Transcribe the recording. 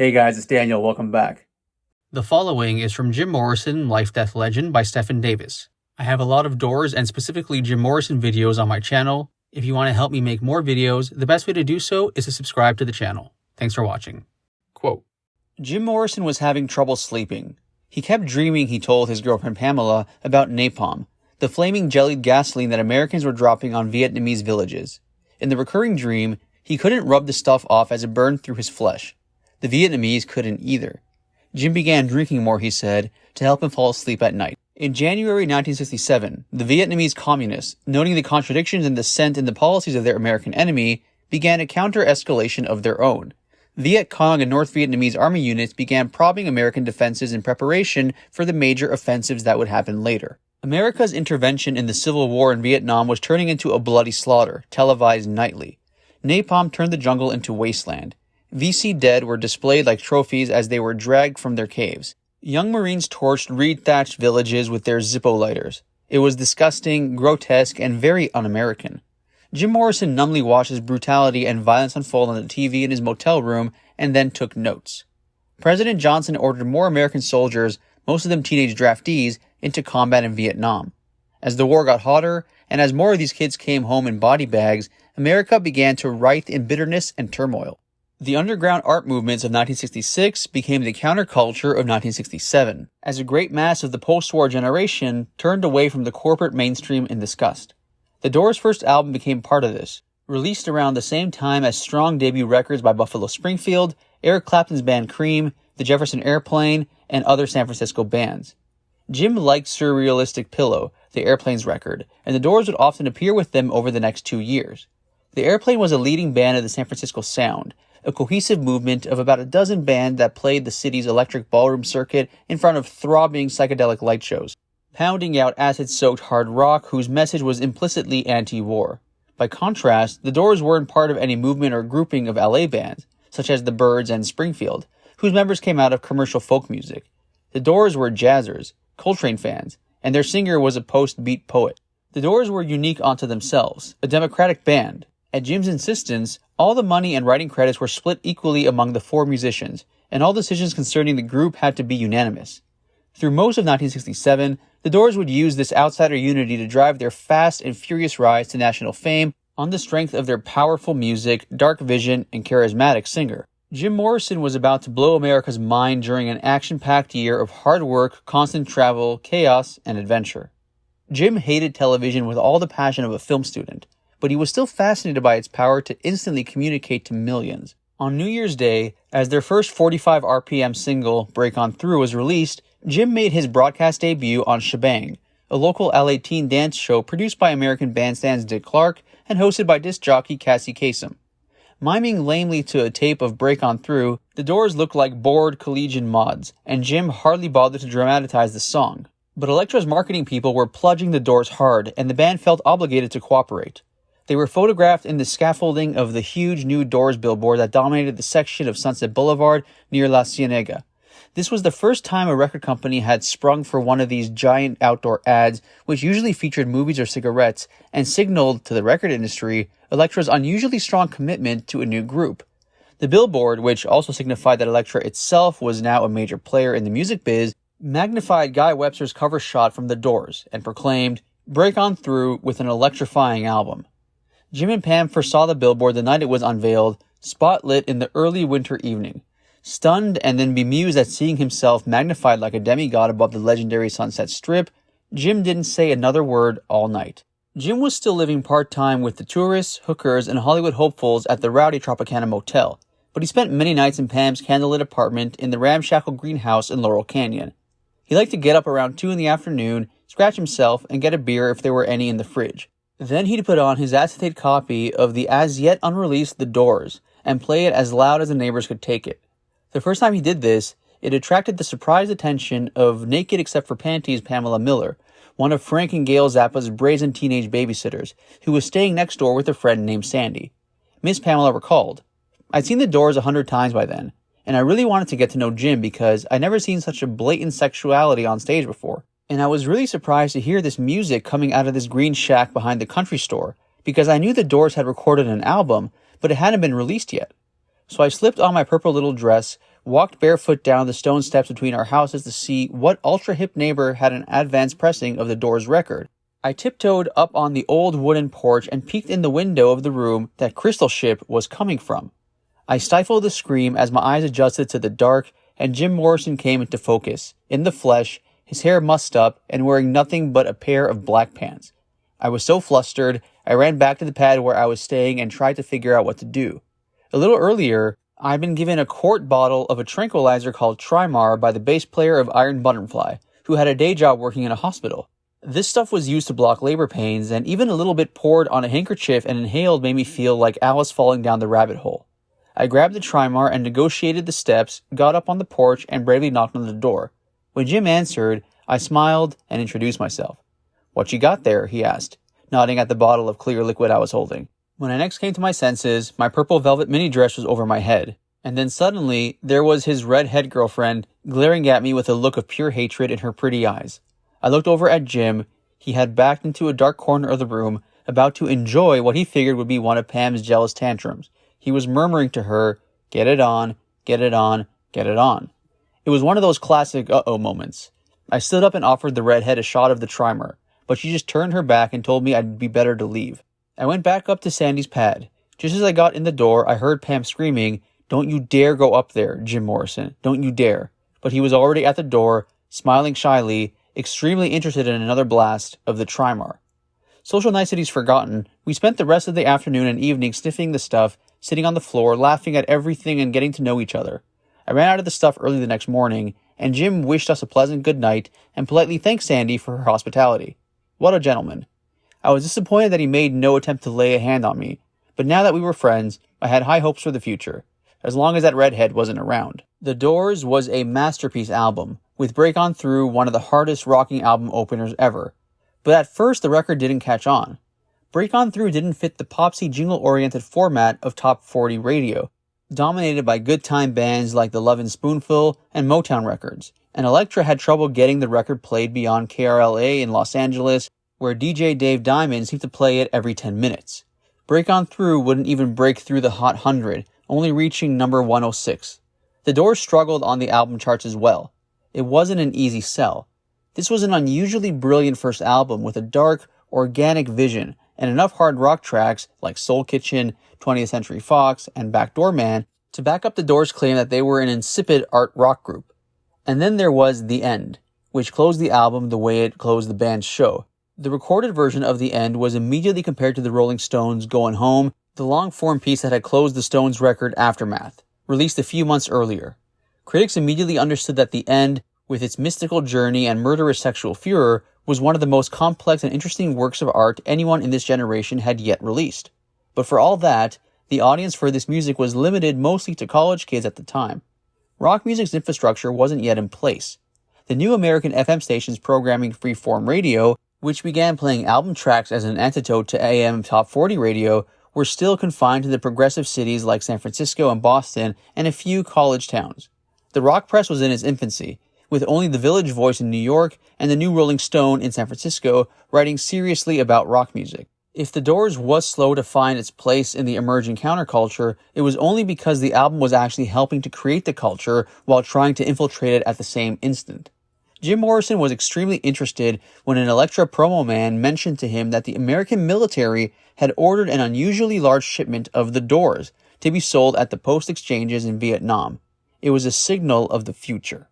Hey guys, it's Daniel. Welcome back. The following is from Jim Morrison, Life Death Legend by Stephen Davis. I have a lot of Doors and specifically Jim Morrison videos on my channel. If you want to help me make more videos, the best way to do so is to subscribe to the channel. Thanks for watching. Quote, Jim Morrison was having trouble sleeping. He kept dreaming, he told his girlfriend Pamela, about napalm, the flaming jellied gasoline that Americans were dropping on Vietnamese villages. In the recurring dream, he couldn't rub the stuff off as it burned through his flesh. The Vietnamese couldn't either. Jim began drinking more, he said, to help him fall asleep at night. In January 1967, the Vietnamese communists, noting the contradictions and dissent in the policies of their American enemy, began a counter-escalation of their own. Viet Cong and North Vietnamese army units began probing American defenses in preparation for the major offensives that would happen later. America's intervention in the Civil War in Vietnam was turning into a bloody slaughter, televised nightly. Napalm turned the jungle into wasteland. VC dead were displayed like trophies as they were dragged from their caves. Young Marines torched reed-thatched villages with their Zippo lighters. It was disgusting, grotesque, and very un-American. Jim Morrison numbly watched his brutality and violence unfold on the TV in his motel room and then took notes. President Johnson ordered more American soldiers, most of them teenage draftees, into combat in Vietnam. As the war got hotter, and as more of these kids came home in body bags, America began to writhe in bitterness and turmoil. The underground art movements of 1966 became the counterculture of 1967, as a great mass of the post-war generation turned away from the corporate mainstream in disgust. The Doors' first album became part of this, released around the same time as strong debut records by Buffalo Springfield, Eric Clapton's band Cream, the Jefferson Airplane, and other San Francisco bands. Jim liked Surrealistic Pillow, the Airplane's record, and the Doors would often appear with them over the next 2 years. The Airplane was a leading band of the San Francisco sound, a cohesive movement of about a dozen bands that played the city's electric ballroom circuit in front of throbbing psychedelic light shows, pounding out acid-soaked hard rock whose message was implicitly anti-war. By contrast, the Doors weren't part of any movement or grouping of LA bands, such as the Byrds and Springfield, whose members came out of commercial folk music. The Doors were jazzers, Coltrane fans, and their singer was a post-beat poet. The Doors were unique unto themselves, a democratic band. At Jim's insistence, all the money and writing credits were split equally among the 4 musicians, and all decisions concerning the group had to be unanimous. Through most of 1967, the Doors would use this outsider unity to drive their fast and furious rise to national fame on the strength of their powerful music, dark vision, and charismatic singer. Jim Morrison was about to blow America's mind during an action-packed year of hard work, constant travel, chaos, and adventure. Jim hated television with all the passion of a film student, but he was still fascinated by its power to instantly communicate to millions. On New Year's Day, as their first 45 RPM single, Break On Through, was released, Jim made his broadcast debut on Shebang, a local LA teen dance show produced by American bandstands Dick Clark and hosted by disc jockey Cassie Kasem. Miming lamely to a tape of Break On Through, the Doors looked like bored collegian mods, and Jim hardly bothered to dramatize the song. But Elektra's marketing people were plunging the Doors hard, and the band felt obligated to cooperate. They were photographed in the scaffolding of the huge new Doors billboard that dominated the section of Sunset Boulevard near La Cienega. This was the first time a record company had sprung for one of these giant outdoor ads, which usually featured movies or cigarettes, and signaled to the record industry Elektra's unusually strong commitment to a new group. The billboard, which also signified that Elektra itself was now a major player in the music biz, magnified Guy Webster's cover shot from the Doors and proclaimed, "Break On Through with an electrifying album." Jim and Pam first saw the billboard the night it was unveiled, spotlit in the early winter evening. Stunned and then bemused at seeing himself magnified like a demigod above the legendary Sunset Strip, Jim didn't say another word all night. Jim was still living part-time with the tourists, hookers, and Hollywood hopefuls at the rowdy Tropicana Motel, but he spent many nights in Pam's candlelit apartment in the ramshackle greenhouse in Laurel Canyon. He liked to get up around 2 in the afternoon, scratch himself, and get a beer if there were any in the fridge. Then he'd put on his acetate copy of the as-yet unreleased The Doors and play it as loud as the neighbors could take it. The first time he did this, it attracted the surprised attention of naked except for panties Pamela Miller, one of Frank and Gail Zappa's brazen teenage babysitters, who was staying next door with a friend named Sandy. Miss Pamela recalled, "I'd seen The Doors 100 times by then, and I really wanted to get to know Jim because I'd never seen such a blatant sexuality on stage before. And I was really surprised to hear this music coming out of this green shack behind the country store, because I knew the Doors had recorded an album, but it hadn't been released yet. So I slipped on my purple little dress, walked barefoot down the stone steps between our houses to see what ultra-hip neighbor had an advanced pressing of the Doors record. I tiptoed up on the old wooden porch and peeked in the window of the room that Crystal Ship was coming from. I stifled a scream as my eyes adjusted to the dark, and Jim Morrison came into focus, in the flesh, his hair mussed up, and wearing nothing but a pair of black pants. I was so flustered, I ran back to the pad where I was staying and tried to figure out what to do. A little earlier, I'd been given a quart bottle of a tranquilizer called Trimar by the bass player of Iron Butterfly, who had a day job working in a hospital. This stuff was used to block labor pains, and even a little bit poured on a handkerchief and inhaled made me feel like Alice falling down the rabbit hole. I grabbed the Trimar and negotiated the steps, got up on the porch, and bravely knocked on the door. When Jim answered, I smiled and introduced myself. "What you got there?" he asked, nodding at the bottle of clear liquid I was holding. When I next came to my senses, my purple velvet mini dress was over my head, and then suddenly there was his redhead girlfriend glaring at me with a look of pure hatred in her pretty eyes. I looked over at Jim. He had backed into a dark corner of the room, about to enjoy what he figured would be one of Pam's jealous tantrums. He was murmuring to her, "Get it on, get it on, get it on." It was one of those classic uh-oh moments. I stood up and offered the redhead a shot of the Trimar, but she just turned her back and told me I'd be better to leave. I went back up to Sandy's pad. Just as I got in the door, I heard Pam screaming, "Don't you dare go up there, Jim Morrison. Don't you dare." But he was already at the door, smiling shyly, extremely interested in another blast of the Trimar. Social niceties forgotten, we spent the rest of the afternoon and evening sniffing the stuff, sitting on the floor, laughing at everything and getting to know each other. I ran out of the stuff early the next morning, and Jim wished us a pleasant good night and politely thanked Sandy for her hospitality. What a gentleman. I was disappointed that he made no attempt to lay a hand on me, but now that we were friends, I had high hopes for the future, as long as that redhead wasn't around. The Doors was a masterpiece album, with Break On Through one of the hardest rocking album openers ever. But at first the record didn't catch on. Break On Through didn't fit the popsy jingle-oriented format of top 40 radio, dominated by good time bands like the Lovin' Spoonful and Motown Records, and Elektra had trouble getting the record played beyond KRLA in Los Angeles, where DJ Dave Diamond seemed to play it every 10 minutes. Break On Through wouldn't even break through the Hot 100, only reaching number 106. The Doors struggled on the album charts as well. It wasn't an easy sell. This was an unusually brilliant first album with a dark, organic vision and enough hard rock tracks like Soul Kitchen, 20th Century Fox, and Backdoor Man to back up the Doors' claim that they were an insipid art rock group. And then there was The End, which closed the album the way it closed the band's show. The recorded version of The End was immediately compared to the Rolling Stones' Going Home, the long-form piece that had closed the Stones' record Aftermath, released a few months earlier. Critics immediately understood that The End, with its mystical journey and murderous sexual furor, was one of the most complex and interesting works of art anyone in this generation had yet released. But for all that, the audience for this music was limited mostly to college kids at the time. Rock music's infrastructure wasn't yet in place. The new American FM stations programming freeform radio, which began playing album tracks as an antidote to AM Top 40 radio, were still confined to the progressive cities like San Francisco and Boston and a few college towns. The rock press was in its infancy, with only the Village Voice in New York and the New Rolling Stone in San Francisco writing seriously about rock music. If The Doors was slow to find its place in the emerging counterculture, it was only because the album was actually helping to create the culture while trying to infiltrate it at the same instant. Jim Morrison was extremely interested when an Elektra promo man mentioned to him that the American military had ordered an unusually large shipment of The Doors to be sold at the post exchanges in Vietnam. It was a signal of the future.